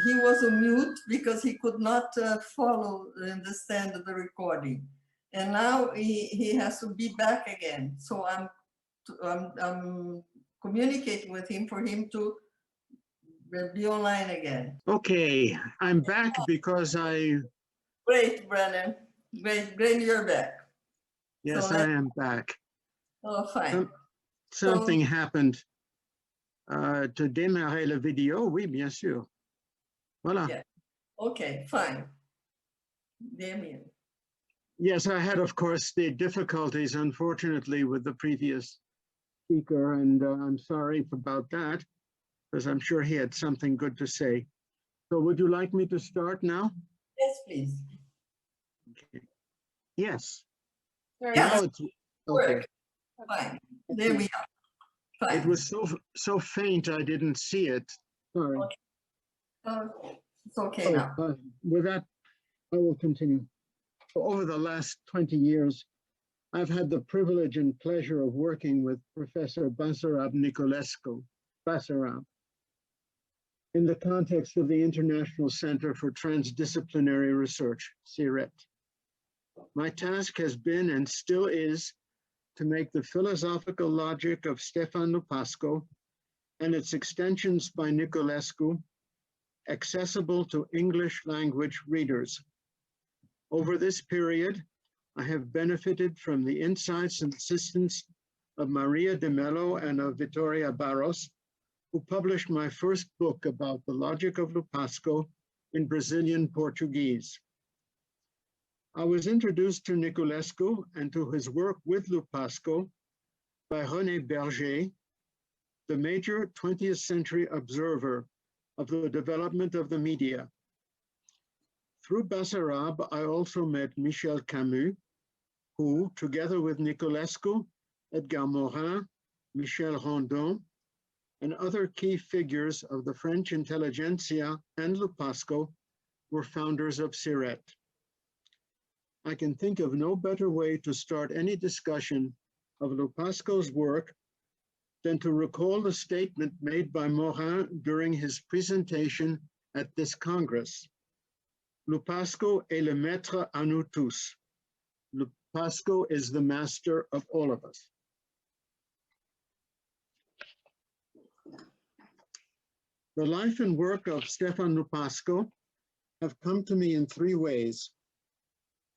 he was on mute because he could not follow and understand the recording. And now he has to be back again. So I'm communicating with him for him to be online again. Okay, I'm back because I... Great, Brenner. Great, you're back. Yes, so I am back. Oh, fine. Something happened to démarrer la vidéo. Oui, bien sûr. Voilà. Yeah. Okay, fine. Damien. Yes, I had, of course, the difficulties, unfortunately, with the previous speaker, and I'm sorry about that, because I'm sure he had something good to say. So would you like me to start now? Yes, please. Okay. Yes. Yes. Now it's okay. Fine. There we are. Fine. It was so faint I didn't see it. Sorry. Okay. It's okay now. With that, I will continue. Over the last 20 years, I've had the privilege and pleasure of working with Professor Basarab Niculescu, in the context of the International Center for Transdisciplinary Research, CIRET. My task has been and still is to make the philosophical logic of Stefan Lupasco and its extensions by Niculescu accessible to English language readers. Over this period, I have benefited from the insights and assistance of Maria de Mello and of Vittoria Barros, who published my first book about the logic of Lupasco in Brazilian Portuguese. I was introduced to Niculescu and to his work with Lupasco by René Berger, the major 20th century observer of the development of the media. Through Basarab, I also met Michel Camus, who, together with Niculescu, Edgar Morin, Michel Rondon, and other key figures of the French intelligentsia and Lupasco, were founders of CIRET. I can think of no better way to start any discussion of Lupasco's work than to recall the statement made by Morin during his presentation at this Congress. Lupasco est le maître à nous tous. Lupasco is the master of all of us. The life and work of Stefan Lupasco have come to me in three ways: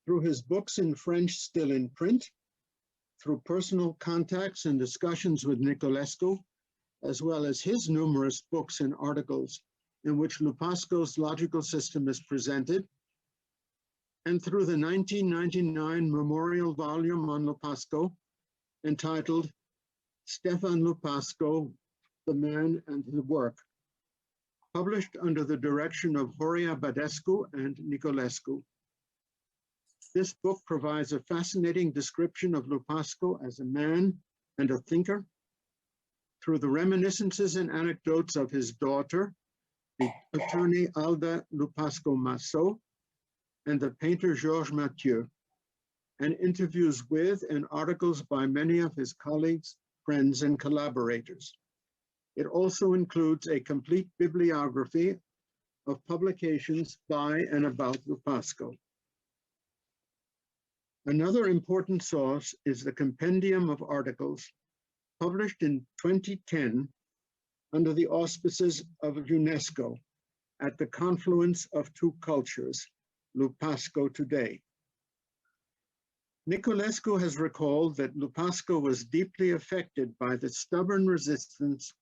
through his books in French still in print, through personal contacts and discussions with Niculescu, as well as his numerous books and articles in which Lupasco's logical system is presented, and through the 1999 memorial volume on Lupasco entitled Stefan Lupasco, the Man and His Work, published under the direction of Horia Badescu and Niculescu. This book provides a fascinating description of Lupasco as a man and a thinker through the reminiscences and anecdotes of his daughter, the attorney Alda Lupasco Massot, and the painter Georges Mathieu, and interviews with and articles by many of his colleagues, friends, and collaborators. It also includes a complete bibliography of publications by and about Lupasco. Another important source is the compendium of articles published in 2010 under the auspices of UNESCO at the confluence of two cultures, Lupasco Today. Niculescu has recalled that Lupasco was deeply affected by the stubborn resistance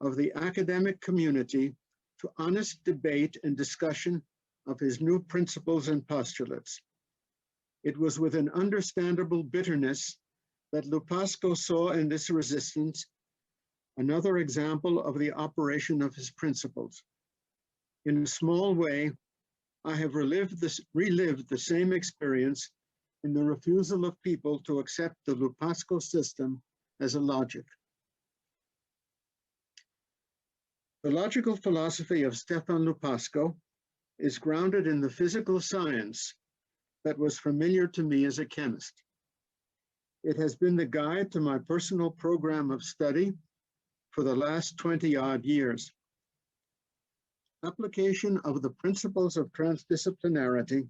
of the academic community to honest debate and discussion of his new principles and postulates. It was with an understandable bitterness that Lupasco saw in this resistance another example of the operation of his principles. In a small way, I have relived the same experience in the refusal of people to accept the Lupasco system as a logic. The logical philosophy of Stefan Lupasco is grounded in the physical science that was familiar to me as a chemist. It has been the guide to my personal program of study for the last 20-odd years. application of the principles of transdisciplinarity,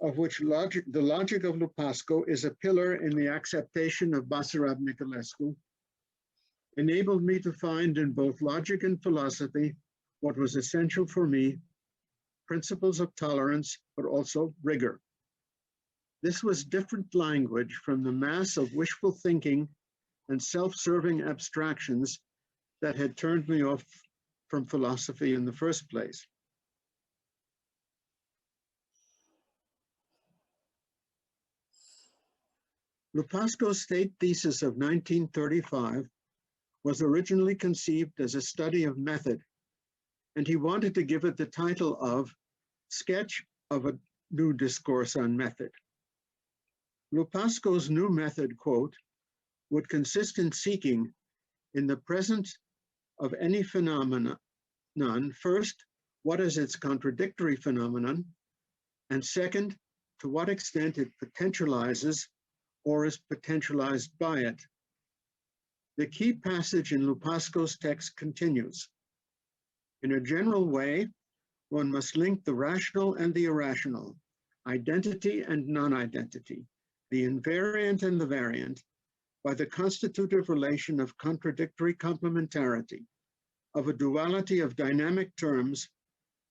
of which the logic of Lupasco is a pillar in the acceptation of Basarab Nicolescu, enabled me to find in both logic and philosophy what was essential for me, principles of tolerance, but also rigor. This was different language from the mass of wishful thinking and self-serving abstractions that had turned me off from philosophy in the first place. Lupasco's state thesis of 1935 was originally conceived as a study of method, and he wanted to give it the title of Sketch of a New Discourse on Method. Lupasco's new method, quote, would consist in seeking, in the presence of any phenomenon, first, what is its contradictory phenomenon, and second, to what extent it potentializes or is potentialized by it. The key passage in Lupasco's text continues. In a general way, one must link the rational and the irrational, identity and non-identity, the invariant and the variant, by the constitutive relation of contradictory complementarity, of a duality of dynamic terms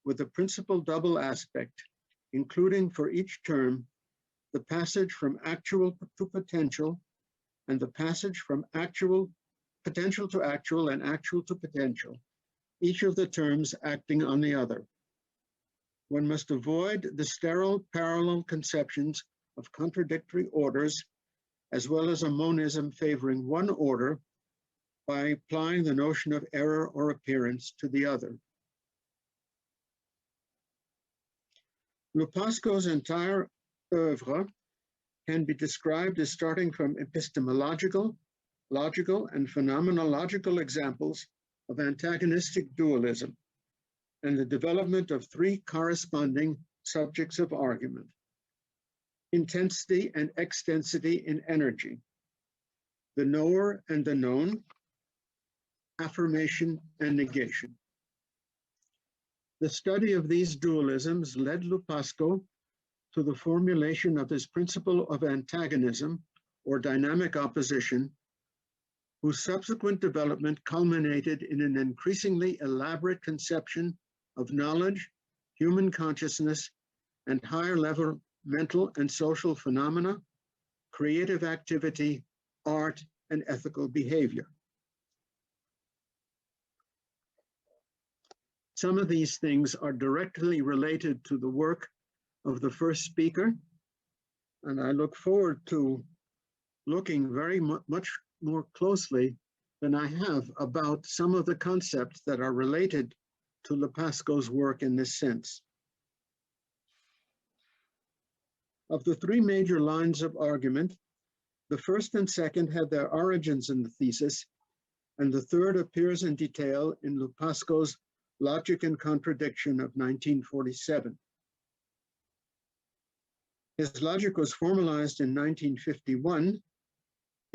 with a principal double aspect, including for each term the passage from actual to potential and the passage from potential to actual and actual to potential, each of the terms acting on the other. One must avoid the sterile parallel conceptions of contradictory orders, as well as a monism favoring one order by applying the notion of error or appearance to the other. Lupasco's entire oeuvre can be described as starting from epistemological, logical, and phenomenological examples of antagonistic dualism and the development of three corresponding subjects of argument: intensity and extensity in energy, the knower and the known, affirmation and negation. The study of these dualisms led Lupasco to the formulation of his principle of antagonism or dynamic opposition, whose subsequent development culminated in an increasingly elaborate conception of knowledge, human consciousness, and higher level mental and social phenomena, creative activity, art, and ethical behavior. Some of these things are directly related to the work of the first speaker, and I look forward to looking very much more closely than I have about some of the concepts that are related to Lupasco's work in this sense. Of the three major lines of argument, the first and second had their origins in the thesis, and the third appears in detail in Lupasco's Logic and Contradiction of 1947. His logic was formalized in 1951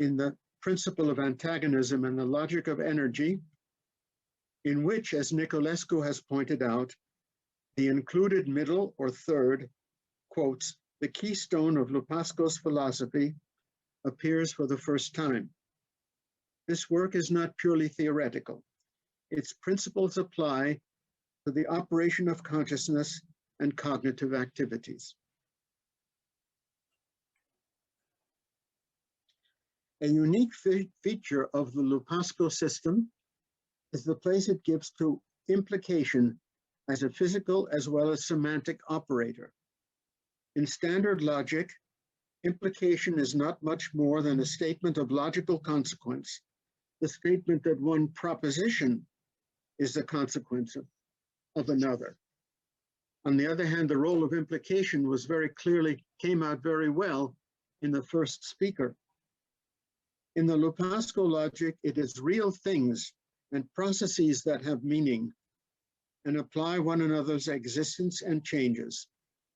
in the Principle of Antagonism and the Logic of Energy, in which, as Nicolescu has pointed out, the included middle or third, quotes, the keystone of Lupasco's philosophy, appears for the first time. This work is not purely theoretical. Its principles apply to the operation of consciousness and cognitive activities. A unique feature of the Lupasco system is the place it gives to implication as a physical as well as semantic operator. In standard logic, implication is not much more than a statement of logical consequence, the statement that one proposition is the consequence of another. On the other hand, the role of implication was came out very well in the first speaker. In the Lupasco logic, it is real things and processes that have meaning and apply one another's existence and changes.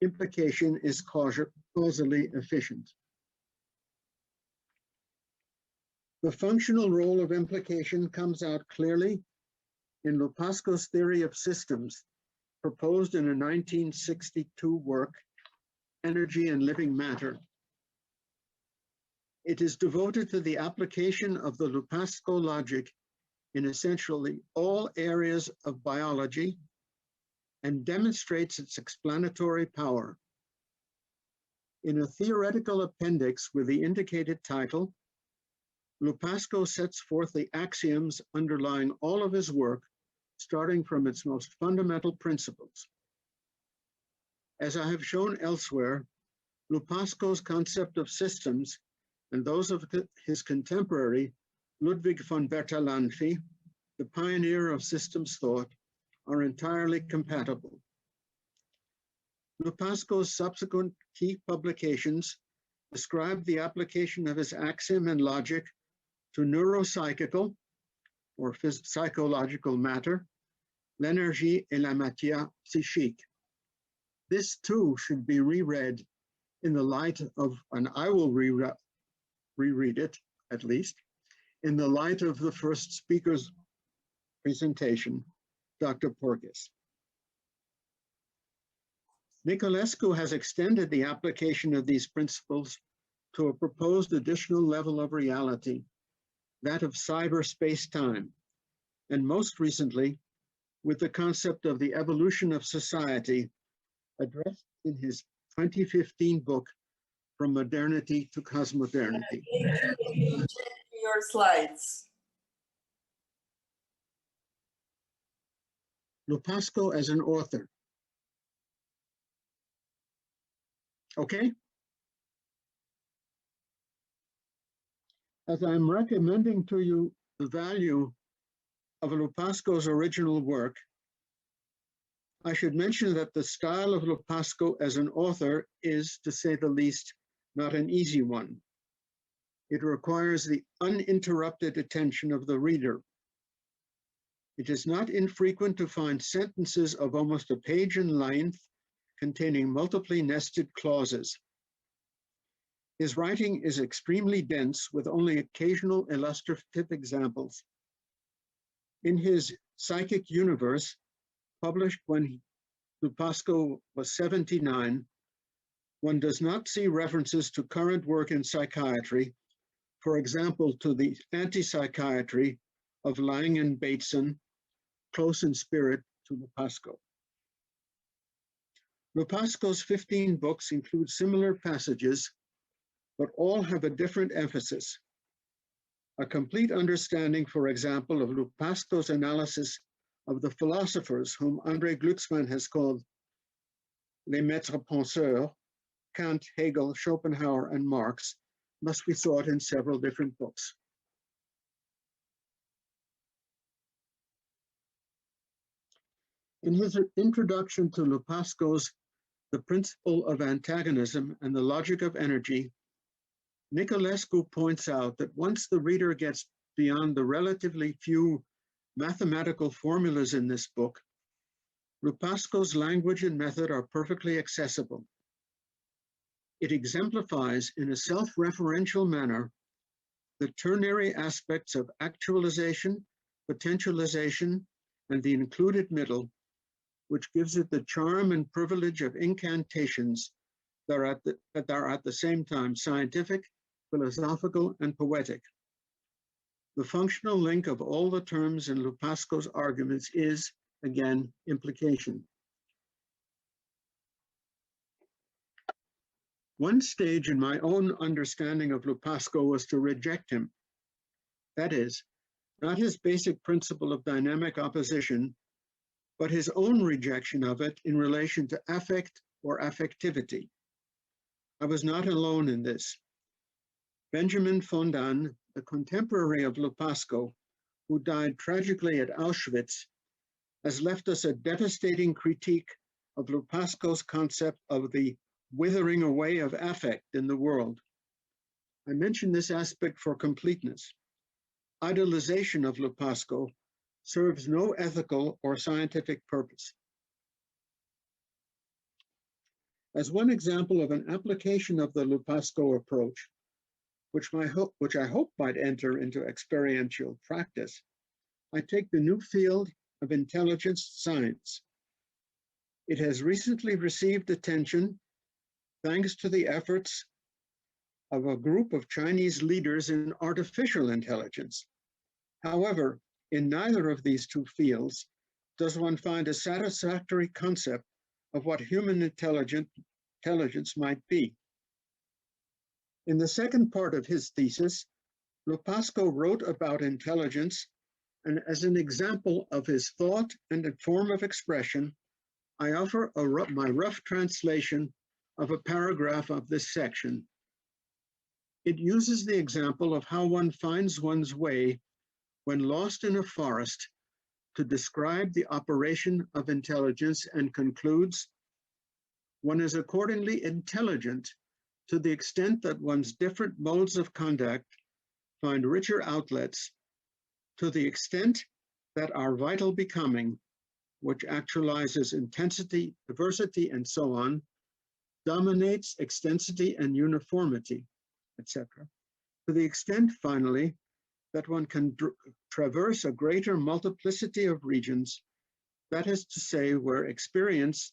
Implication is causally efficient. The functional role of implication comes out clearly in Lupasco's theory of systems, proposed in a 1962 work, Energy and Living Matter. It is devoted to the application of the Lupasco logic in essentially all areas of biology and demonstrates its explanatory power. In a theoretical appendix with the indicated title, Lupasco sets forth the axioms underlying all of his work, starting from its most fundamental principles. As I have shown elsewhere, Lupasco's concept of systems and those of his contemporary, Ludwig von Bertalanffy, the pioneer of systems thought, are entirely compatible. Lupasco's subsequent key publications describe the application of his axiom and logic to neuropsychical or psychological matter, l'énergie et la matière psychique. This too should be reread in the light of, and I will reread it at least, in the light of the first speaker's presentation, Dr. Porges. Niculescu has extended the application of these principles to a proposed additional level of reality, that of cyberspace-time, and most recently, with the concept of the evolution of society, addressed in his 2015 book, From Modernity to Cosmodernity. Your slides. Lupasco as an author. Okay? As I'm recommending to you the value of Lupasco's original work, I should mention that the style of Lupasco as an author is, to say the least, not an easy one. It requires the uninterrupted attention of the reader. It is not infrequent to find sentences of almost a page in length containing multiply nested clauses. His writing is extremely dense with only occasional illustrative examples. In his Psychic Universe, published when Lupasco was 79, one does not see references to current work in psychiatry, for example, to the anti-psychiatry of Lang and Bateson, close in spirit to Lupasco. Lupasco's 15 books include similar passages, but all have a different emphasis. A complete understanding, for example, of Lupasco's analysis of the philosophers whom André Glucksmann has called les maîtres penseurs, Kant, Hegel, Schopenhauer, and Marx, must be sought in several different books. In his introduction to Lupasco's The Principle of Antagonism and the Logic of Energy, Niculescu points out that once the reader gets beyond the relatively few mathematical formulas in this book, Lupasco's language and method are perfectly accessible. It exemplifies in a self-referential manner the ternary aspects of actualization, potentialization, and the included middle, which gives it the charm and privilege of incantations that are at the same time scientific, philosophical, and poetic. The functional link of all the terms in Lupasco's arguments is, again, implication. One stage in my own understanding of Lupasco was to reject him. That is, not his basic principle of dynamic opposition, but his own rejection of it in relation to affect or affectivity. I was not alone in this. Benjamin Fondan, the contemporary of Lupasco, who died tragically at Auschwitz, has left us a devastating critique of Lupasco's concept of the withering away of affect in the world. I mention this aspect for completeness. Idolization of Lupasco serves no ethical or scientific purpose. As one example of an application of the Lupasco approach, which I hope might enter into experiential practice, I take the new field of intelligence science. It has recently received attention thanks to the efforts of a group of Chinese leaders in artificial intelligence. However, in neither of these two fields does one find a satisfactory concept of what human intelligence might be. In the second part of his thesis, Lupasco wrote about intelligence, and as an example of his thought and a form of expression, I offer my rough translation of a paragraph of this section. It uses the example of how one finds one's way when lost in a forest to describe the operation of intelligence and concludes, one is accordingly intelligent to the extent that one's different modes of conduct find richer outlets, to the extent that our vital becoming, which actualizes intensity, diversity, and so on, dominates extensity and uniformity, etc. To the extent, finally, that one can traverse a greater multiplicity of regions, that is to say, where experience,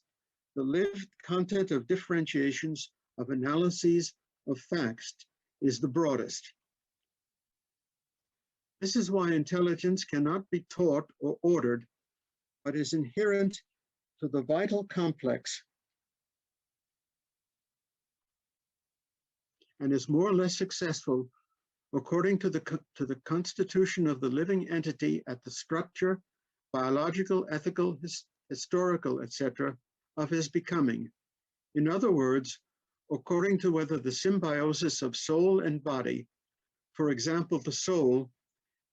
the lived content of differentiations, of analyses, of facts, is the broadest. This is why intelligence cannot be taught or ordered, but is inherent to the vital complex and is more or less successful according to the constitution of the living entity at the structure, biological, ethical, historical, etc., of his becoming. In other words, according to whether the symbiosis of soul and body, for example, the soul,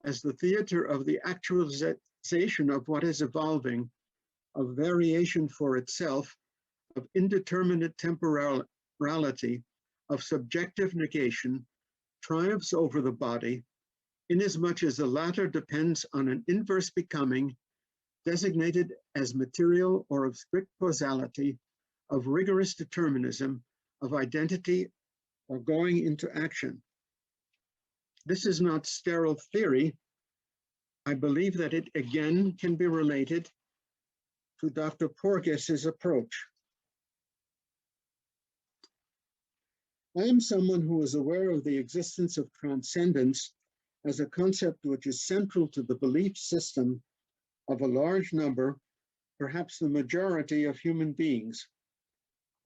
as the theater of the actualization of what is evolving, of variation for itself, of indeterminate temporality, of subjective negation, triumphs over the body, inasmuch as the latter depends on an inverse becoming designated as material or of strict causality, of rigorous determinism, of identity or going into action. This is not sterile theory. I believe that it again can be related to Dr. Porges's approach. I am someone who is aware of the existence of transcendence as a concept which is central to the belief system of a large number, perhaps the majority of human beings.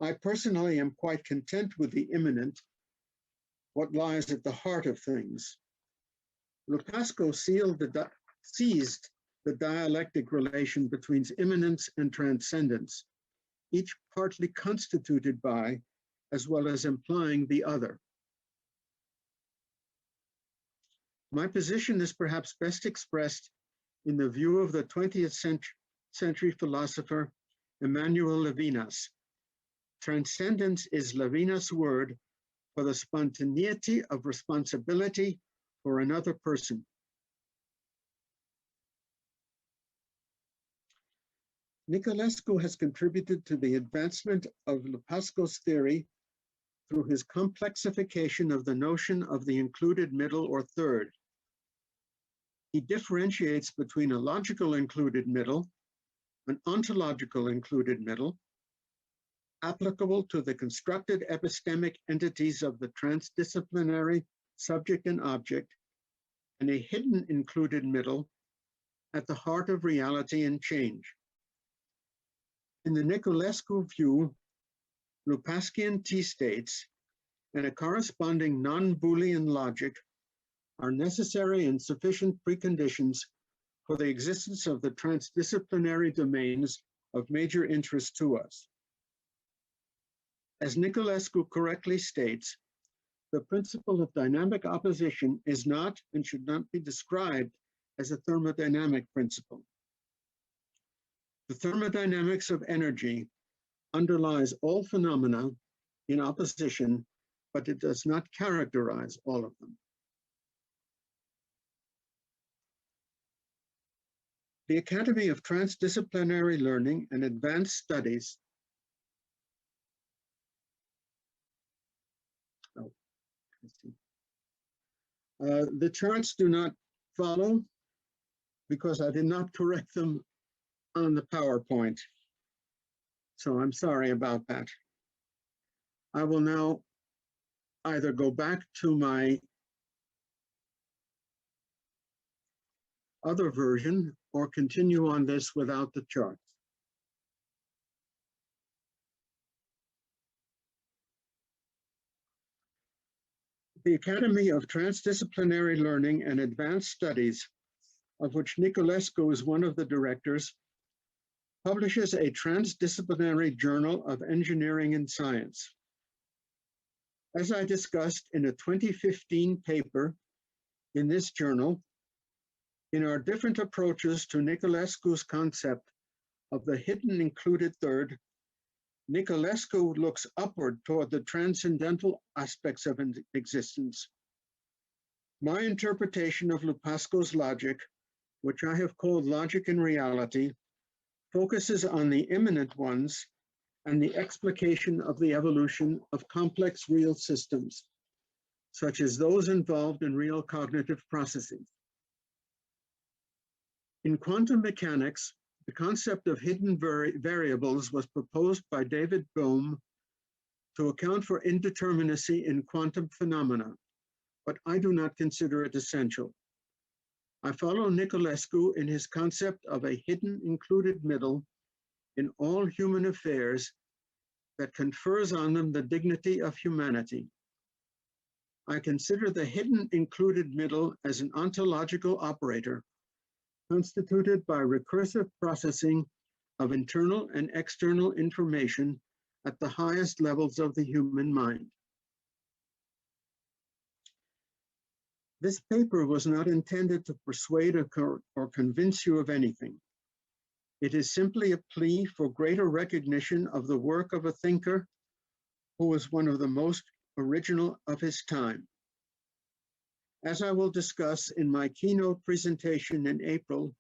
I personally am quite content with the immanent, what lies at the heart of things. Lupasco seized the dialectic relation between immanence and transcendence, each partly constituted by, as well as implying the other. My position is perhaps best expressed in the view of the 20th century philosopher Emmanuel Levinas. Transcendence is Levinas' word for the spontaneity of responsibility for another person. Niculescu has contributed to the advancement of Lupasco's theory through his complexification of the notion of the included middle or third. He differentiates between a logical included middle, an ontological included middle, applicable to the constructed epistemic entities of the transdisciplinary subject and object, and a hidden included middle at the heart of reality and change. In the Niculescu view, Lupaskian T-states and a corresponding non-Boolean logic are necessary and sufficient preconditions for the existence of the transdisciplinary domains of major interest to us. As Niculescu correctly states, the principle of dynamic opposition is not and should not be described as a thermodynamic principle. The thermodynamics of energy underlies all phenomena in opposition, but it does not characterize all of them. The Academy of Transdisciplinary Learning and Advanced Studies the charts do not follow because I did not correct them on the PowerPoint. So I'm sorry about that. I will now either go back to my other version or continue on this without the charts. The Academy of Transdisciplinary Learning and Advanced Studies, of which Niculescu is one of the directors, publishes a transdisciplinary journal of engineering and science. As I discussed in a 2015 paper in this journal, in our different approaches to Niculescu's concept of the hidden included third, Niculescu looks upward toward the transcendental aspects of existence. My interpretation of Lupasco's logic, which I have called logic in reality, focuses on the immanent ones and the explication of the evolution of complex real systems, such as those involved in real cognitive processing. In quantum mechanics, the concept of hidden variables was proposed by David Bohm to account for indeterminacy in quantum phenomena, but I do not consider it essential. I follow Niculescu in his concept of a hidden included middle in all human affairs that confers on them the dignity of humanity. I consider the hidden included middle as an ontological operator constituted by recursive processing of internal and external information at the highest levels of the human mind. This paper was not intended to persuade or convince you of anything. It is simply a plea for greater recognition of the work of a thinker who was one of the most original of his time. As I will discuss in my keynote presentation in April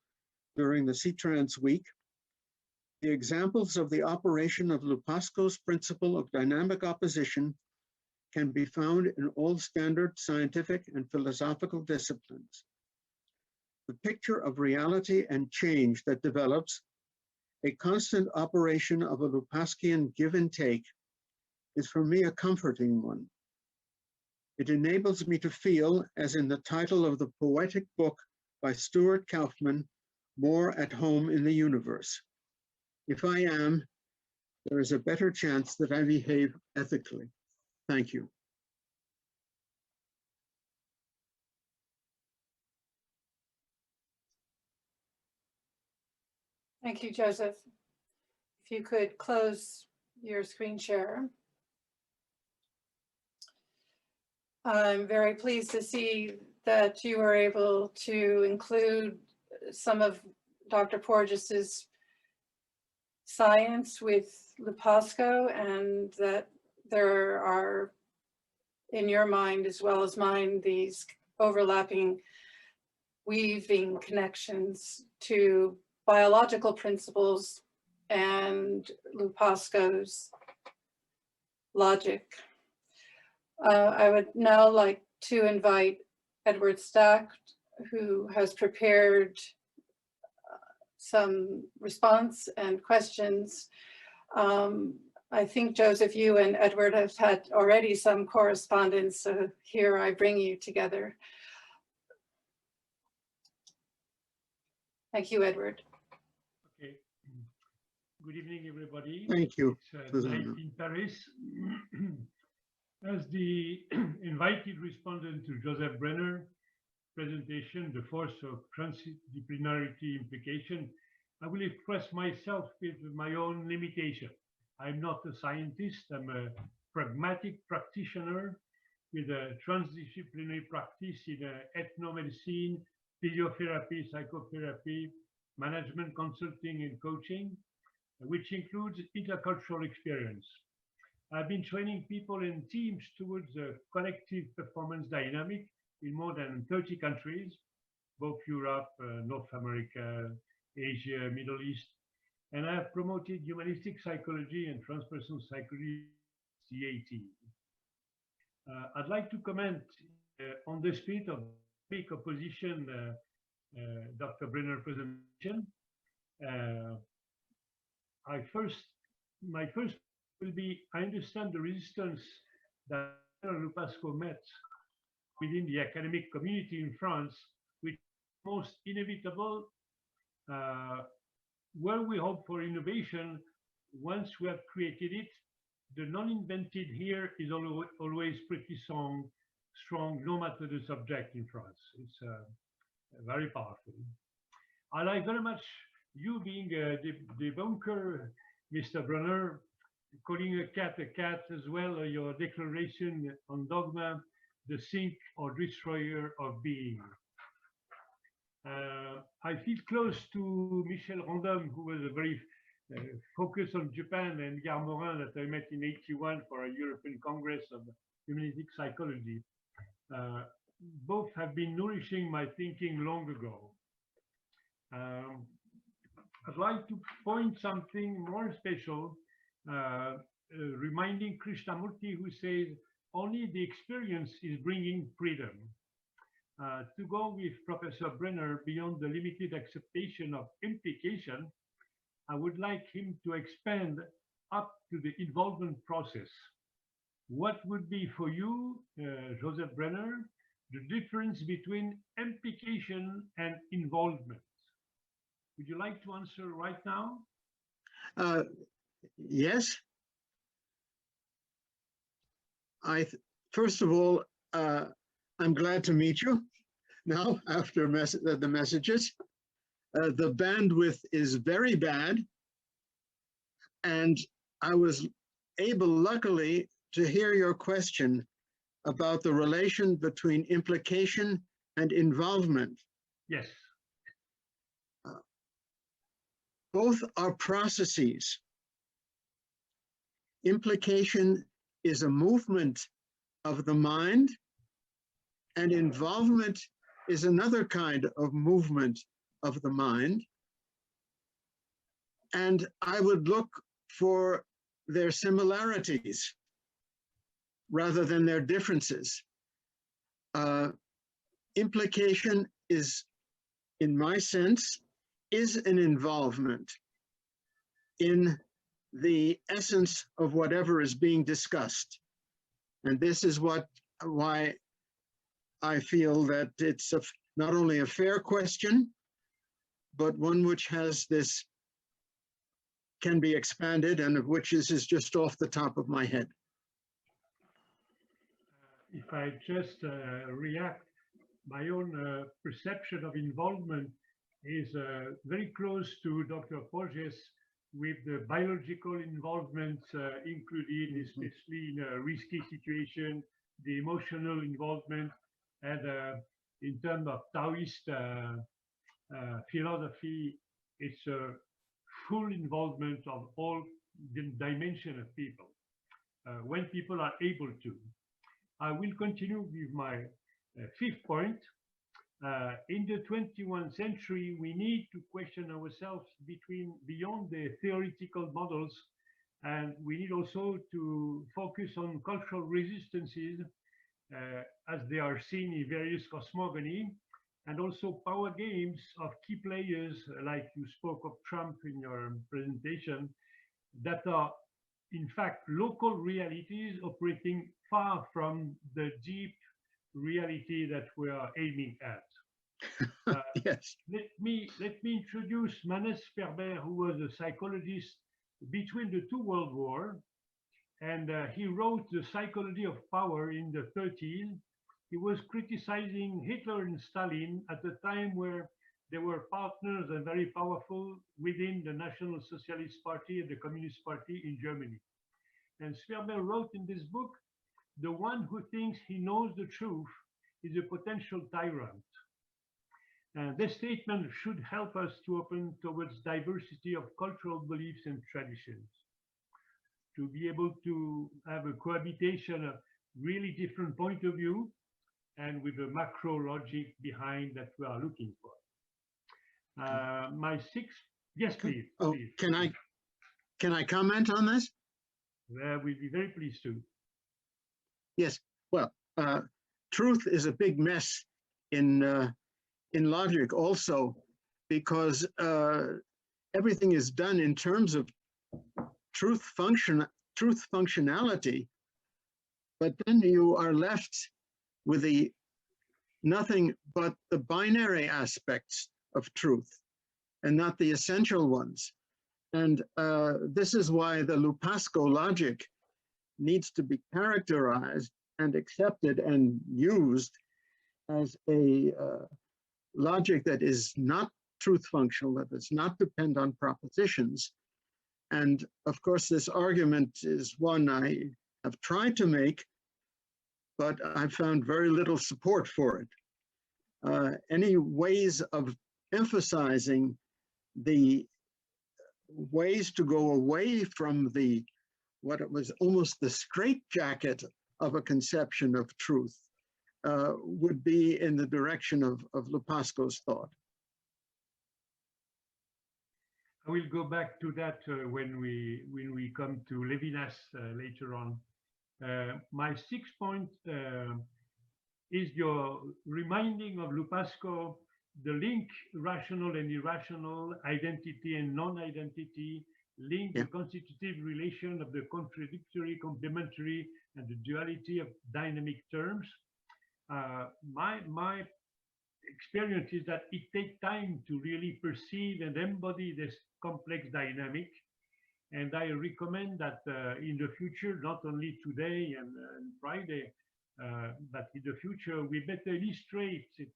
during the C-Trans week, the examples of the operation of Lupasco's principle of dynamic opposition can be found in all standard scientific and philosophical disciplines. The picture of reality and change that develops, a constant operation of a Lupaskian give and take, is for me a comforting one. It enables me to feel, as in the title of the poetic book by Stuart Kauffman, more at home in the universe. If I am, there is a better chance that I behave ethically. Thank you. Thank you, Joseph. If you could close your screen share. I'm very pleased to see that you were able to include some of Dr. Porges's science with Lupasco, and that there are, in your mind as well as mine, these overlapping, weaving connections to biological principles and Lupasco's logic. I would now like to invite Edward Stack, who has prepared some response and questions. I think, Joseph, you and Edward have had already some correspondence, so here I bring you together. Thank you, Edward. Okay. Good evening, everybody. Thank you. It's night in Paris. As the invited respondent to Joseph Brenner presentation, The Force of Transdisciplinarity Implication, I will express myself with my own limitation. I'm not a scientist, I'm a pragmatic practitioner with a transdisciplinary practice in ethnomedicine, physiotherapy, psychotherapy, management consulting and coaching, which includes intercultural experience. I've been training people and teams towards a collective performance dynamic in more than 30 countries, both Europe, North America, Asia, Middle East, and I have promoted humanistic psychology and transpersonal psychology, CAT. I'd like to comment on the spirit of big opposition Dr. Brenner presentation. My first will be, I understand the resistance that Lupasco met within the academic community in France, which is most inevitable. Where we hope for innovation, once we have created it, the non-invented here is always pretty strong, no matter the subject in France. It's very powerful. I like very much you being the debunker, Mr. Brenner, calling a cat as well, your declaration on dogma, the sink or destroyer of being. I feel close to Michel Random, who was a very focused on Japan, and Edgar Morin that I met in '81 for a European Congress of Humanistic Psychology. Both have been nourishing my thinking long ago. I'd like to point something more special, reminding Krishnamurti, who says, only the experience is bringing freedom. To go with Professor Brenner beyond the limited acceptation of implication, I would like him to expand up to the involvement process. What would be for you, Joseph Brenner, the difference between implication and involvement? Would you like to answer right now? Yes. First of all, I'm glad to meet you now after the messages. The bandwidth is very bad, and I was able, luckily, to hear your question about the relation between implication and involvement. Yes. Both are processes. Implication is a movement of the mind, and involvement is another kind of movement of the mind. And I would look for their similarities rather than their differences. Implication is, in my sense, is an involvement in the essence of whatever is being discussed. And this is why I feel that it's not only a fair question, but one which has this, can be expanded, and of which this is just off the top of my head. If I just react, my own perception of involvement is very close to Dr. Porges, with the biological involvement included, especially in a risky situation, the emotional involvement, and in terms of Taoist philosophy, it's a full involvement of all the dimension of people, when people are able to. I will continue with my fifth point. In the 21st century, we need to question ourselves beyond the theoretical models, and we need also to focus on cultural resistances as they are seen in various cosmogony, and also power games of key players, like you spoke of Trump in your presentation, that are in fact local realities operating far from the deep reality that we are aiming at. Yes. Let me introduce Manes Ferber, who was a psychologist between the two world wars, and he wrote The Psychology of Power in the 30s. He was criticizing Hitler and Stalin at a time where they were partners and very powerful within the National Socialist Party and the Communist Party in Germany. And Ferber wrote in this book, the one who thinks he knows the truth is a potential tyrant. And this statement should help us to open towards diversity of cultural beliefs and traditions, to be able to have a cohabitation of really different point of view and with a macro logic behind that we are looking for. My sixth, yes, please. Oh, please. Can I comment on this? We'd be very pleased to. Yes. Well, truth is a big mess in logic also, because everything is done in terms of truth functionality, but then you are left with nothing but the binary aspects of truth and not the essential ones. And this is why the Lupasco logic needs to be characterized and accepted and used as a logic that is not truth functional, that does not depend on propositions. And of course, this argument is one I have tried to make, but I've found very little support for it. Any ways of emphasizing the ways to go away from what it was almost the straitjacket of a conception of truth would be in the direction of Lupasco's thought. I will go back to that when we come to Levinas later on. My 6th point is your reminding of Lupasco, the link rational and irrational, identity and non-identity, link the constitutive relation of the contradictory, complementary, and the duality of dynamic terms. My experience is that it takes time to really perceive and embody this complex dynamic. And I recommend that in the future, not only today and Friday, but in the future, we better illustrate it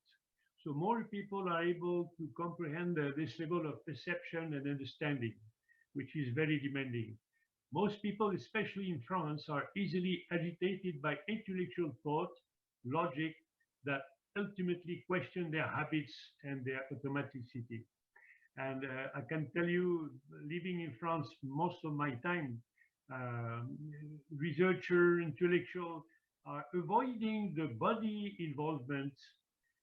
so more people are able to comprehend this level of perception and understanding, which is very demanding. Most people, especially in France, are easily agitated by intellectual thought, logic that ultimately question their habits and their automaticity. And I can tell you, living in France most of my time, researcher, intellectual are avoiding the body involvement,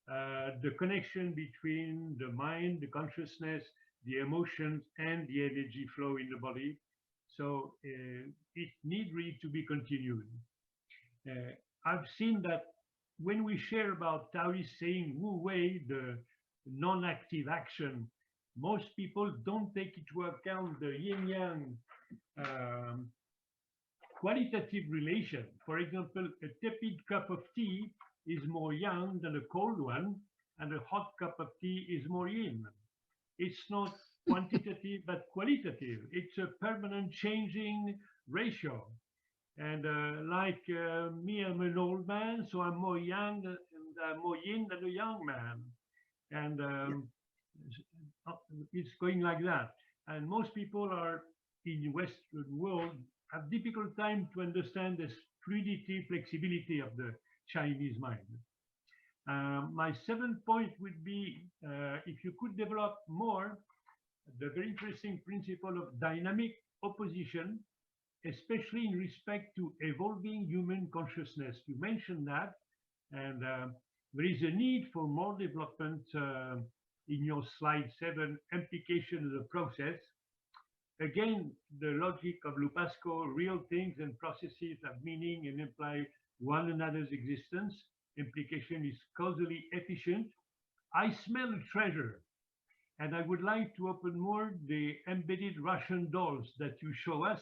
the connection between the mind, the consciousness, the emotions, and the energy flow in the body. So it needs really to be continued. I've seen that when we share about Taoist saying Wu Wei, the non-active action, most people don't take into account the yin-yang qualitative relation. For example, a tepid cup of tea is more yang than a cold one, and a hot cup of tea is more yin. It's not quantitative, but qualitative. It's a permanent changing ratio. And me, I'm an old man, so I'm more yang and more yin than a young man. And it's going like that. And most people are in the Western world have difficult time to understand this fluidity, flexibility of the Chinese mind. My 7th point would be, if you could develop more, the very interesting principle of dynamic opposition, especially in respect to evolving human consciousness. You mentioned that, and there is a need for more development in your slide 7, implication of the process. Again, the logic of Lupasco, real things and processes have meaning and imply one another's existence. Implication is causally efficient. I smell a treasure, and I would like to open more the embedded Russian dolls that you show us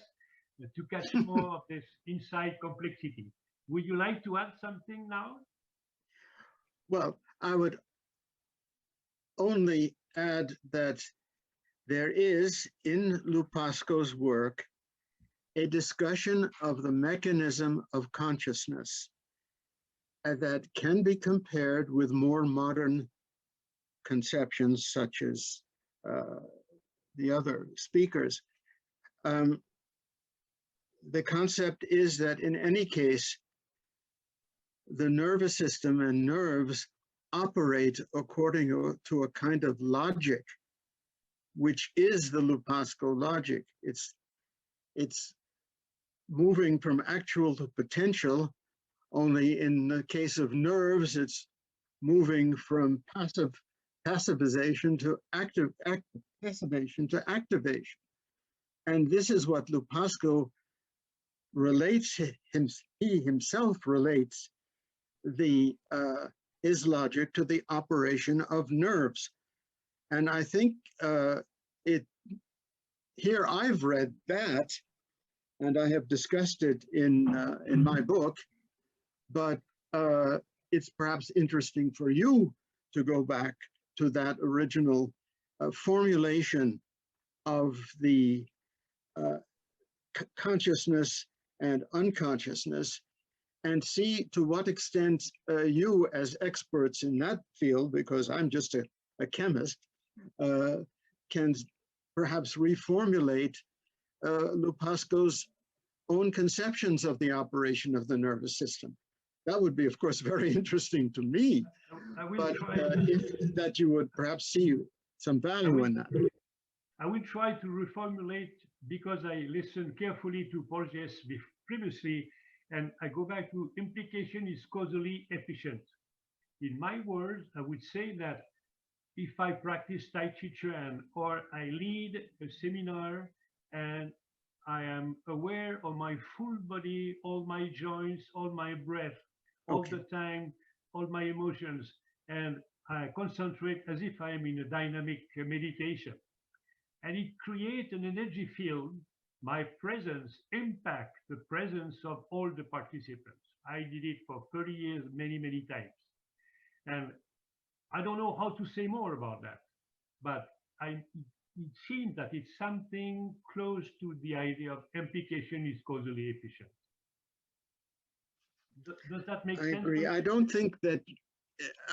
to catch more of this inside complexity. Would you like to add something now? Well, I would only add that there is in Lupasco's work a discussion of the mechanism of consciousness that can be compared with more modern conceptions such as the other speakers. The concept is that in any case, the nervous system and nerves operate according to a kind of logic, which is the Lupasco logic. It's moving from actual to potential, only in the case of nerves, it's moving from passivization to passivation to activation. And this is what Lupasco relates, he himself relates his logic to the operation of nerves. And I think it here I've read that, and I have discussed it in my book, but it's perhaps interesting for you to go back to that original formulation of the consciousness and unconsciousness, and see to what extent you as experts in that field, because I'm just a chemist, can perhaps reformulate Lupasco's own conceptions of the operation of the nervous system. That would be, of course, very interesting to me, but if that you would perhaps see some value in that. I will try to reformulate, because I listened carefully to Porges previously, and I go back to implication is causally efficient. In my words, I would say that if I practice Tai Chi Chuan, or I lead a seminar and I am aware of my full body, all my joints, all my breath, all the time, all my emotions, and I concentrate as if I am in a dynamic meditation. And it creates an energy field. My presence impacts the presence of all the participants. I did it for 30 years, many, many times. And I don't know how to say more about that, but it seems that it's something close to the idea of implication is causally efficient. Does that make sense? I agree. I don't think that,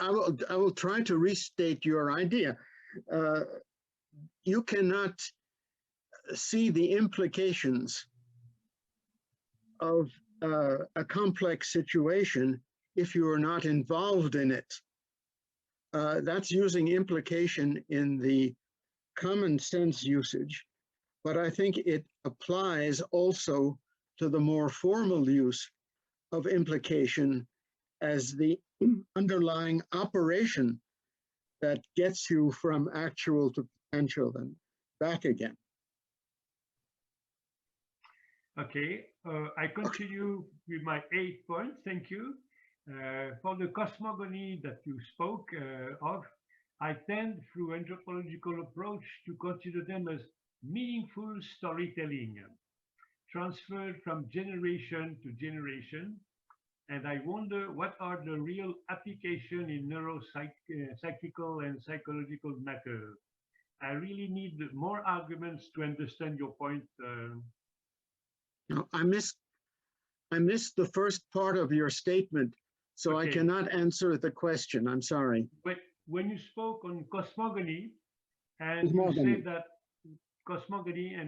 I will try to restate your idea. You cannot see the implications of a complex situation if you are not involved in it. That's using implication in the common sense usage, but I think it applies also to the more formal use of implication as the underlying operation that gets you from actual to potential and back again. Okay, I continue with my 8th point. Thank you. For the cosmogony that you spoke of, I tend, through anthropological approach, to consider them as meaningful storytelling, transferred from generation to generation. And I wonder what are the real applications in neuropsychical and psychological matters. I really need more arguments to understand your point. No, I missed the first part of your statement, so I cannot answer the question. I'm sorry. But when you spoke on cosmogony, and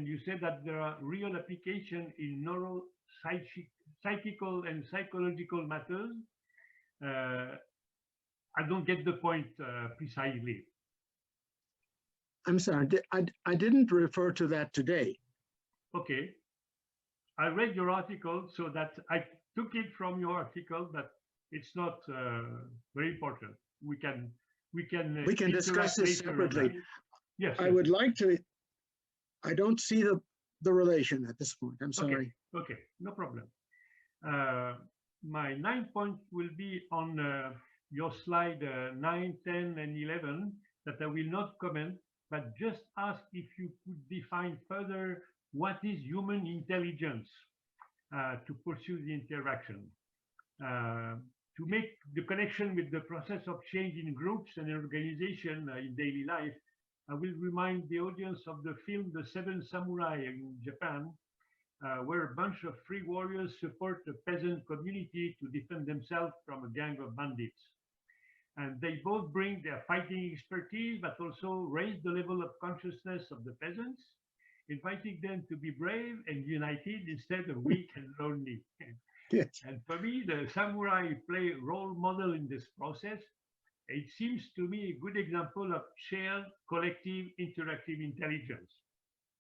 you said that there are real applications in neuropsychical and psychological matters, I don't get the point precisely. I'm sorry, I didn't refer to that today. Okay. I read your article, so that I took it from your article, but it's not very important. We can discuss this separately. Yes. I would like to. I don't see the relation at this point. I'm sorry. Okay, no problem. My 9th point will be on your slide 9, 10, and 11 that I will not comment, but just ask if you could define further what is human intelligence to pursue the interaction. To make the connection with the process of change in groups and organization in daily life, I will remind the audience of the film The Seven Samurai in Japan, where a bunch of free warriors support a peasant community to defend themselves from a gang of bandits. And they both bring their fighting expertise, but also raise the level of consciousness of the peasants, inviting them to be brave and united instead of weak and lonely. Yes. And for me, the samurai play a role model in this process. It seems to me a good example of shared, collective, interactive intelligence.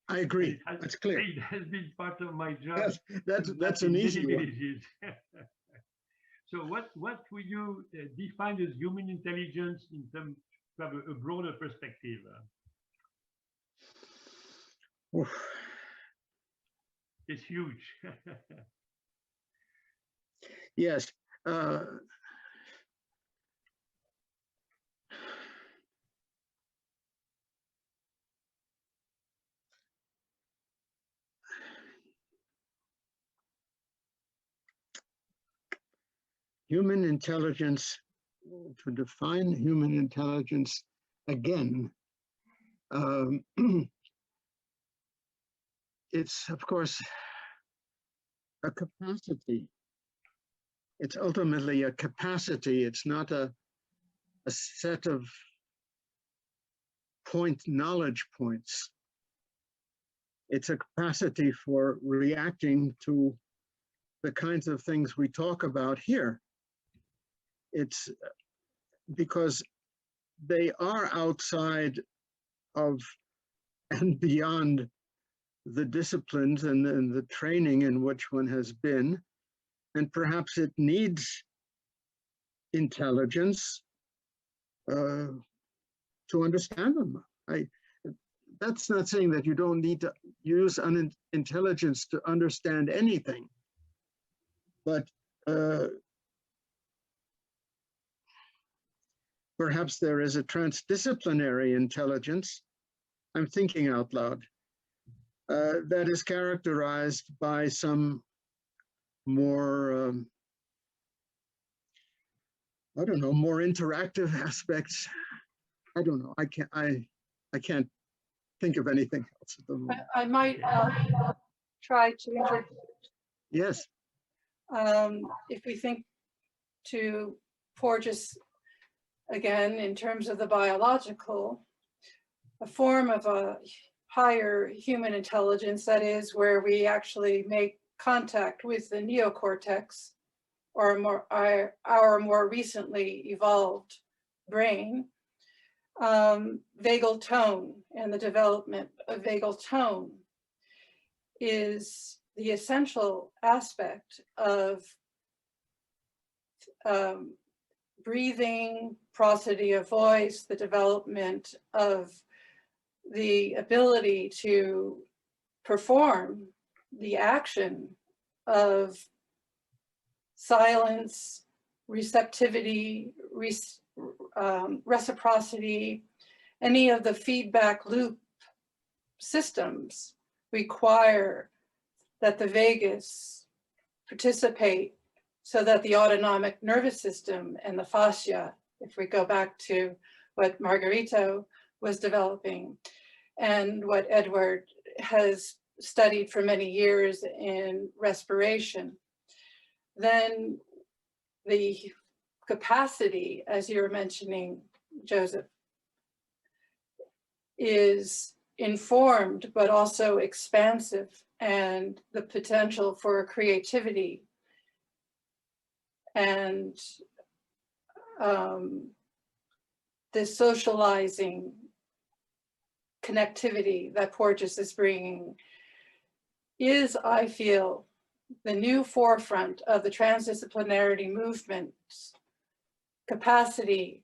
I agree. That's clear. It has been part of my job. That's an easy one. So what would you define as human intelligence in terms of a broader perspective? It's huge. Yes. human intelligence, to define human intelligence again, it's, of course, a capacity. It's ultimately a capacity. It's not a set of knowledge points. It's a capacity for reacting to the kinds of things we talk about here. It's because they are outside of and beyond the disciplines and the training in which one has been, and perhaps it needs intelligence to understand them. That's not saying that you don't need to use intelligence to understand anything, but perhaps there is a transdisciplinary intelligence, I'm thinking out loud, that is characterized by some more, I don't know, more interactive aspects. I don't know. I can't think of anything else at the moment. I might try to introduce. Yes. If we think to Porges again in terms of the biological, a form of a higher human intelligence, that is where we actually make contact with the neocortex, or our more recently evolved brain, vagal tone and the development of vagal tone is the essential aspect of breathing, prosody of voice, the development of the ability to perform the action of silence, receptivity, reciprocity. Any of the feedback loop systems require that the vagus participate so that the autonomic nervous system and the fascia, if we go back to what Margarito was developing and what Edward has studied for many years in respiration, then the capacity, as you were mentioning, Joseph, is informed but also expansive, and the potential for creativity and the socializing connectivity that Porges is bringing is, I feel, the new forefront of the transdisciplinarity movement's capacity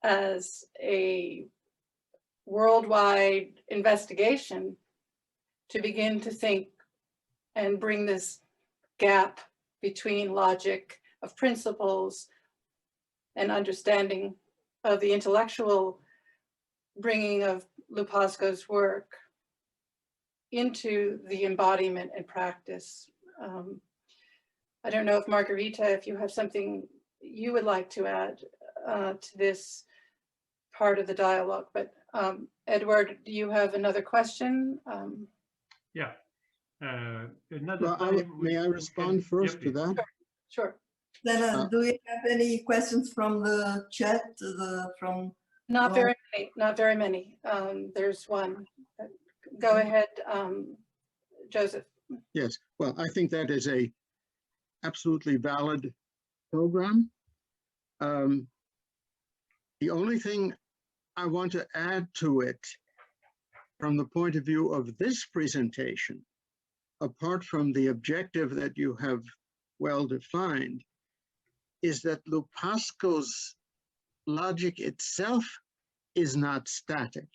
as a worldwide investigation to begin to think and bring this gap between logic of principles and understanding of the intellectual bringing of Lupasco's work into the embodiment and practice. I don't know if Margarita, if you have something you would like to add to this part of the dialogue, but Edward, do you have another question? Yeah. May I respond first to that? Sure. Then, do we have any questions from the chat? Not very many, not very many. There's one. Go ahead, Joseph. Yes, well, I think that is a absolutely valid program. The only thing I want to add to it from the point of view of this presentation, apart from the objective that you have well defined, is that Lupasco's logic itself is not static.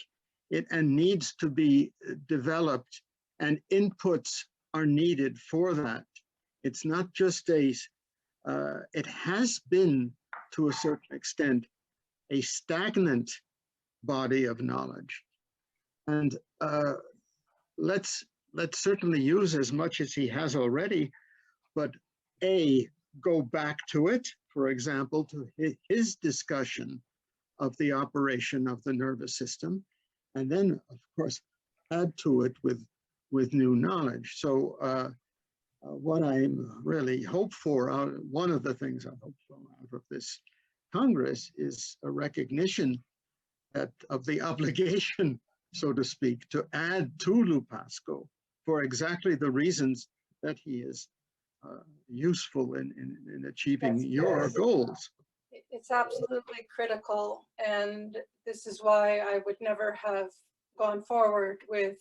It needs to be developed, and inputs are needed for that. It's not just it has been, to a certain extent, a stagnant body of knowledge. And let's certainly use as much as he has already, but A, go back to it, for example, to his discussion of the operation of the nervous system, and then, of course, add to it with new knowledge. So what I really hope for, one of the things I hope for out of this Congress is a recognition of the obligation, so to speak, to add to Lupasco for exactly the reasons that he is useful in achieving your goals. It's absolutely critical, and this is why I would never have gone forward with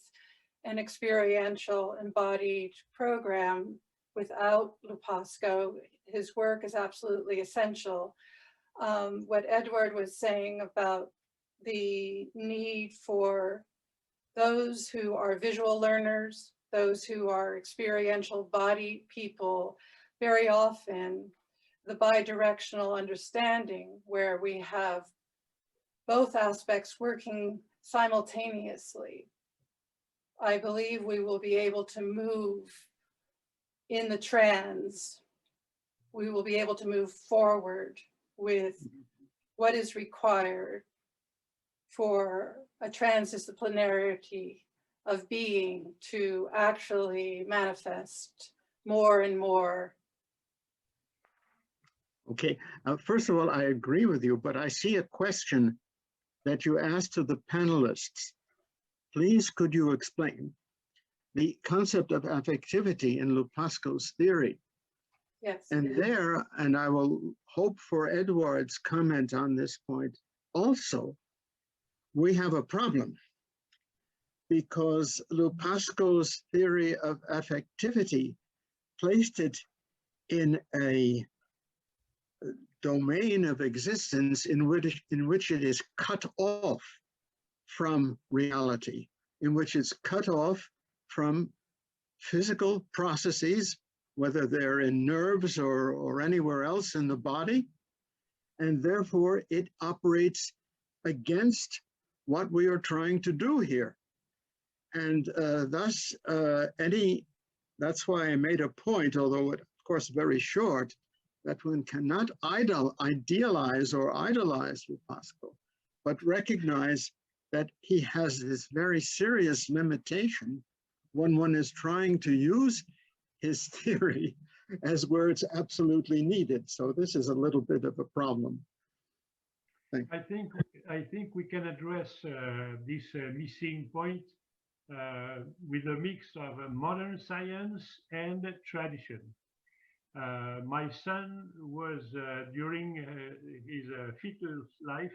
an experiential embodied program without Lupasco. His work is absolutely essential. What Edward was saying about the need for those who are visual learners, those who are experiential body people, very often the bidirectional understanding where we have both aspects working simultaneously. I believe we will be able to move in the trans. We will be able to move forward with what is required for a transdisciplinarity of being to actually manifest more and more. Okay, first of all, I agree with you, but I see a question that you asked to the panelists. Please, could you explain the concept of affectivity in Lupasco's theory? Yes. And I will hope for Edward's comment on this point also, we have a problem because Lupasco's theory of affectivity placed it in a domain of existence in which it is cut off from reality, in which it's cut off from physical processes, whether they're in nerves or anywhere else in the body, and therefore it operates against what we are trying to do here. And thus, that's why I made a point, although it, of course, very short, that one cannot idealize or idolize Lupasco, but recognize that he has this very serious limitation when one is trying to use his theory as where it's absolutely needed. So this is a little bit of a problem. I think we can address this missing point with a mix of modern science and tradition. My son was during his fetal life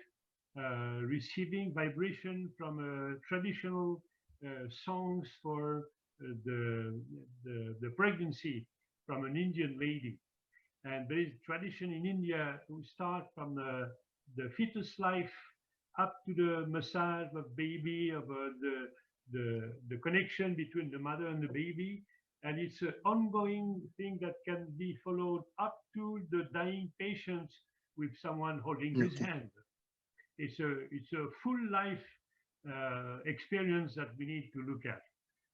receiving vibration from traditional songs for the pregnancy from an Indian lady. And there is tradition in India to start from the fetus life up to the massage of baby, of the connection between the mother and the baby. And it's an ongoing thing that can be followed up to the dying patient with someone holding his hand. It's a full life experience that we need to look at.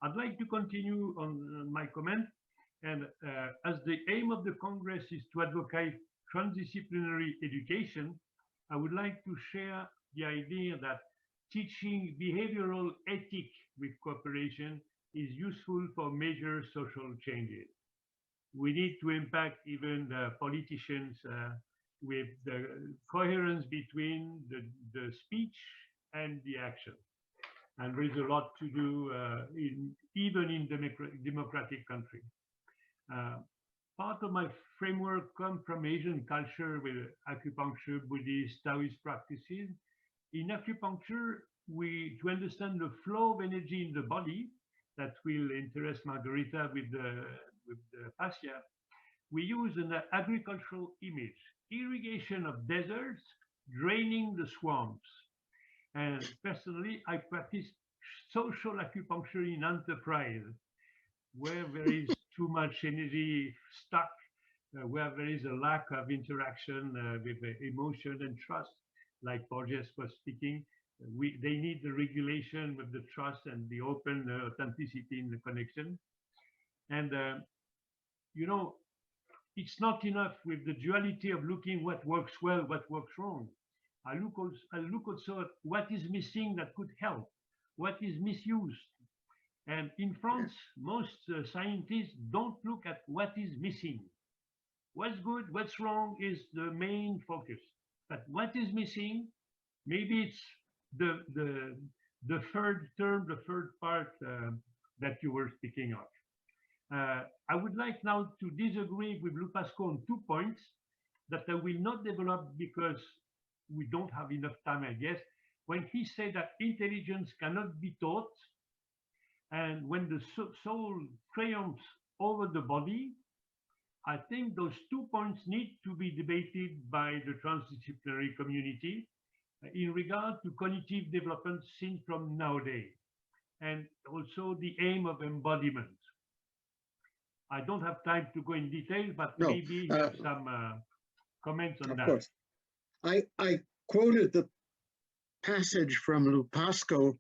I'd like to continue on my comment. And as the aim of the Congress is to advocate transdisciplinary education, I would like to share the idea that teaching behavioral ethics with cooperation is useful for major social changes. We need to impact even the politicians with the coherence between the speech and the action. And there is a lot to do even in democratic countries. Part of my framework comes from Asian culture with acupuncture, Buddhist, Taoist practices. In acupuncture, to understand the flow of energy in the body, that will interest Margarita with the fascia, we use an agricultural image, irrigation of deserts, draining the swamps. And personally, I practice social acupuncture in enterprise, where there is too much energy stuck, where there is a lack of interaction with emotion and trust, like Borges was speaking. They need the regulation with the trust and the open authenticity in the connection. And, you know, it's not enough with the duality of looking what works well, what works wrong. I look also at what is missing that could help, what is misused. And in France, most scientists don't look at what is missing. What's good, what's wrong is the main focus. But what is missing, maybe it's the third term, the third part that you were speaking of. I would like now to disagree with Lupasco on 2 points that I will not develop because we don't have enough time, I guess. When he said that intelligence cannot be taught, and when the soul triumphs over the body, I think those 2 points need to be debated by the transdisciplinary community in regard to cognitive development seen from nowadays, and also the aim of embodiment. I don't have time to go in detail, but No, maybe you have some comments on that. Of course. I quoted the passage from Lupasco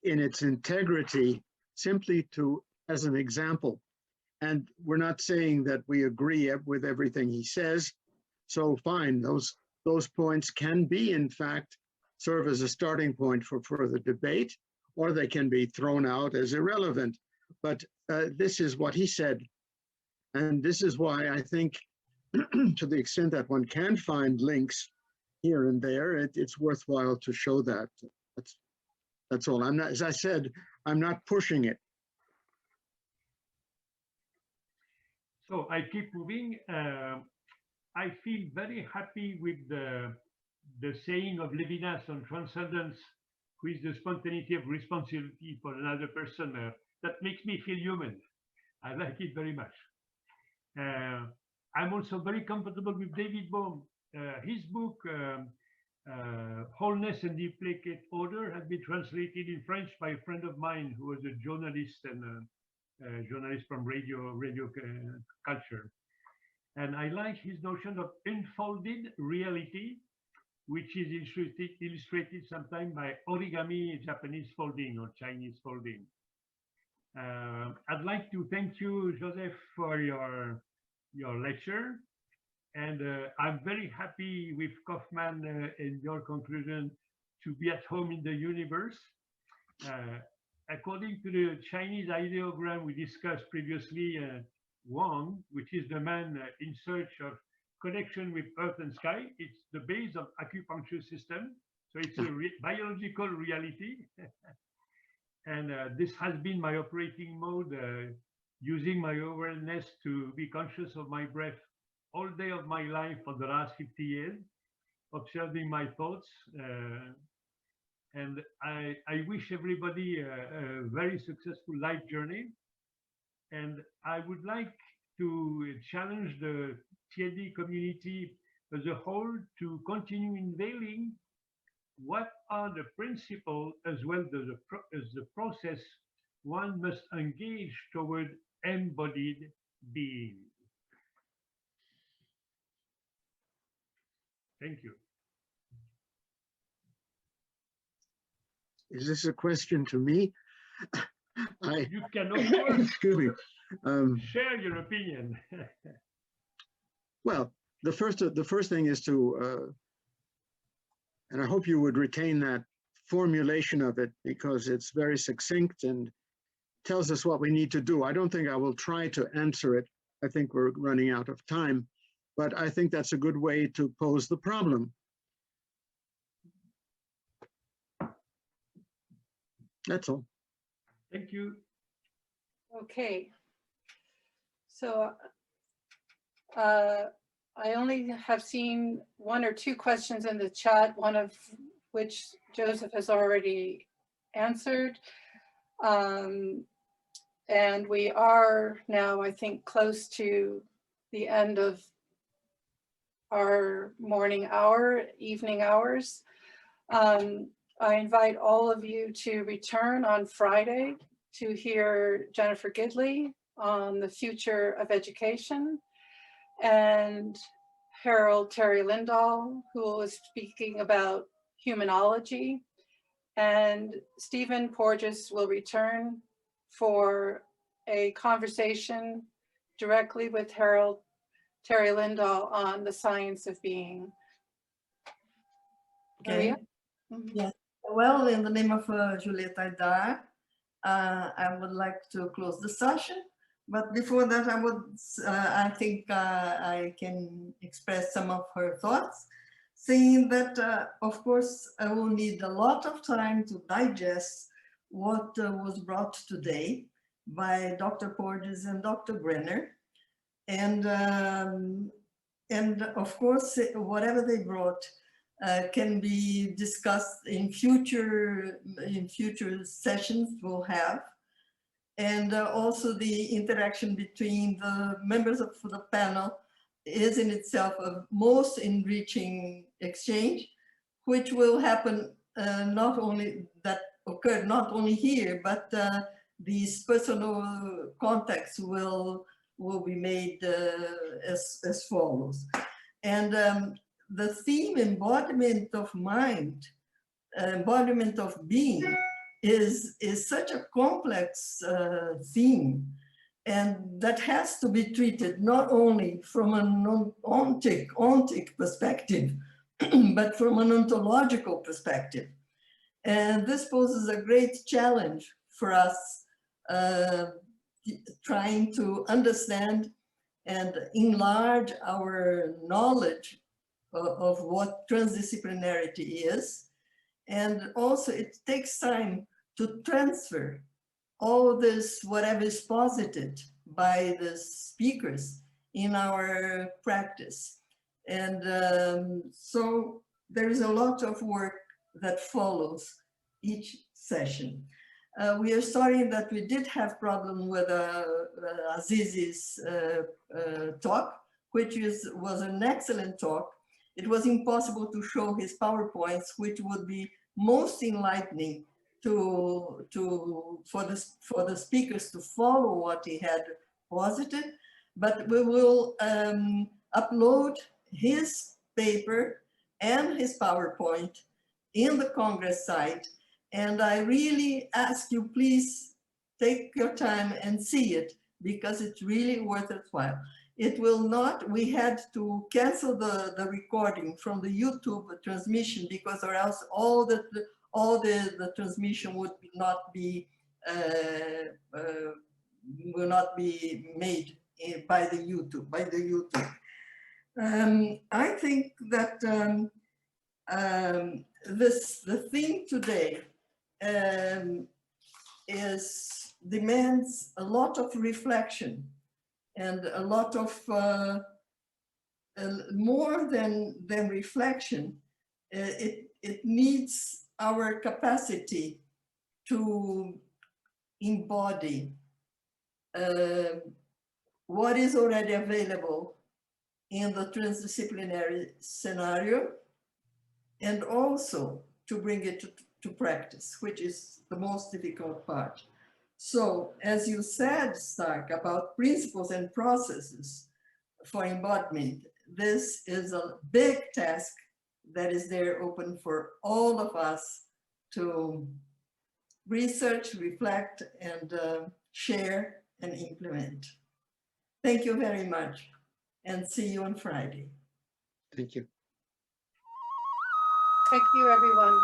in its integrity simply as an example. And we're not saying that we agree with everything he says. So fine, those points can be, in fact, serve as a starting point for further debate, or they can be thrown out as irrelevant. But this is what he said. And this is why I think, to the extent that one can find links here and there, it's worthwhile to show that. That's all. I'm not, as I said, I'm not pushing it. So I keep moving. I feel very happy with the saying of Levinas on transcendence, who is the spontaneity of responsibility for another person. That makes me feel human. I like it very much. I'm also very comfortable with David Bohm. His book, Wholeness and the Implicate Order, has been translated in French by a friend of mine who was a journalist and journalist from radio culture. And I like his notion of unfolded reality, which is illustrated sometimes by origami, Japanese folding or Chinese folding. I'd like to thank you, Joseph, for your lecture. And I'm very happy with Kaufman and your conclusion to be at home in the universe. According to the Chinese ideogram we discussed previously, Wang, which is the man in search of connection with earth and sky, it's the base of acupuncture system. So it's a biological reality. And this has been my operating mode, using my awareness to be conscious of my breath all day of my life for the last 50 years, observing my thoughts. And I wish everybody a very successful life journey. And I would like to challenge the TLD community as a whole to continue unveiling what are the principles as well as the process one must engage toward embodied being. Thank you. Is this a question to me? You can, of course, excuse me. Share your opinion. Well, the first thing is to, and I hope you would retain that formulation of it because it's very succinct and tells us what we need to do. I don't think I will try to answer it. I think we're running out of time, but I think that's a good way to pose the problem. That's all. Thank you. Okay. So I only have seen 1 or 2 questions in the chat, one of which Joseph has already answered. And we are now, I think, close to the end of our morning hour, evening hours. I invite all of you to return on Friday to hear Jennifer Gidley on the future of education, and Harold Terry Lindahl, who was speaking about humanology, and Stephen Porges will return for a conversation directly with Harold Terry Lindahl on the science of being. Okay. Maria? Mhm. Yeah. Well, in the name of Juliette Aydar, I would like to close the session. But before that, I think I can express some of her thoughts, saying that, of course, I will need a lot of time to digest what was brought today by Dr. Porges and Dr. Brenner. And of course, whatever they brought can be discussed in future sessions we'll have. And also the interaction between the members of the panel is in itself a most enriching exchange, which will happen not only that occurred not only here, but these personal contacts will be made as follows. And the theme embodiment of mind, embodiment of being, is such a complex theme, and that has to be treated not only from an ontic perspective, but from an ontological perspective. And this poses a great challenge for us trying to understand and enlarge our knowledge of what transdisciplinarity is. And also it takes time to transfer all this, whatever is posited by the speakers in our practice. And so there is a lot of work that follows each session. We are sorry that we did have problem with Aziz's talk, which was an excellent talk. It was impossible to show his PowerPoints, which would be most enlightening for the speakers to follow what he had posited. But we will upload his paper and his PowerPoint in the Congress site. And I really ask you, please take your time and see it, because it's really worth it while. It will not, we had to cancel the recording from the YouTube transmission, because or else all the transmission would not be will not be made by the YouTube. I think that the theme today demands a lot of reflection and a lot of more than reflection. It needs our capacity to embody what is already available in the transdisciplinary scenario, and also to bring it to practice, which is the most difficult part. So, as you said, Stark, about principles and processes for embodiment, this is a big task that is there open for all of us to research, reflect, and share and implement. Thank you very much, and see you on Friday. Thank you. Thank you, everyone.